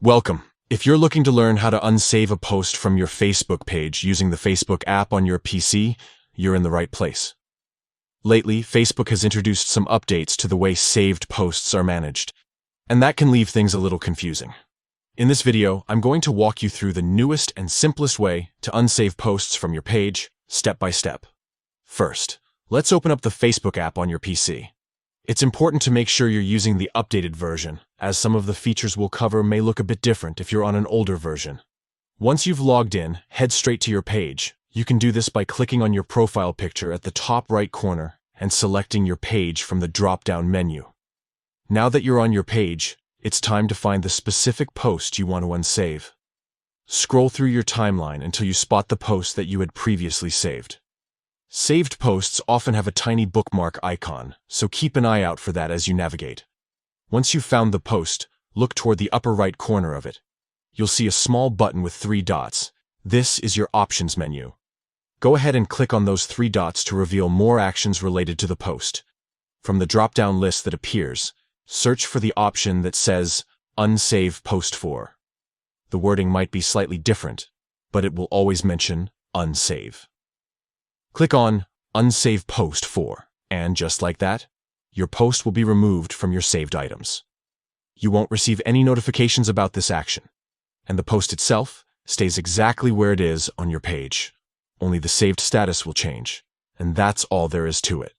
Welcome. If you're looking to learn how to unsave a post from your Facebook page using the Facebook app on your PC, you're in the right place. Lately, Facebook has introduced some updates to the way saved posts are managed, and that can leave things a little confusing. In this video, I'm going to walk you through the newest and simplest way to unsave posts from your page, step by step. First, let's open up the Facebook app on your PC. It's important to make sure you're using the updated version, as some of the features we'll cover may look a bit different if you're on an older version. Once you've logged in, head straight to your page. You can do this by clicking on your profile picture at the top right corner and selecting your page from the drop-down menu. Now that you're on your page, it's time to find the specific post you want to unsave. Scroll through your timeline until you spot the post that you had previously saved. Saved posts often have a tiny bookmark icon, so keep an eye out for that as you navigate. Once you've found the post, look toward the upper right corner of it. You'll see a small button with 3 dots. This is your options menu. Go ahead and click on those 3 dots to reveal more actions related to the post. From the drop-down list that appears, search for the option that says Unsave Post For. The wording might be slightly different, but it will always mention Unsave. Click on Unsave Post For, and just like that, your post will be removed from your saved items. You won't receive any notifications about this action, and the post itself stays exactly where it is on your page. Only the saved status will change, and that's all there is to it.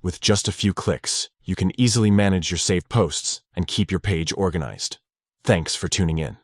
With just a few clicks, you can easily manage your saved posts and keep your page organized. Thanks for tuning in.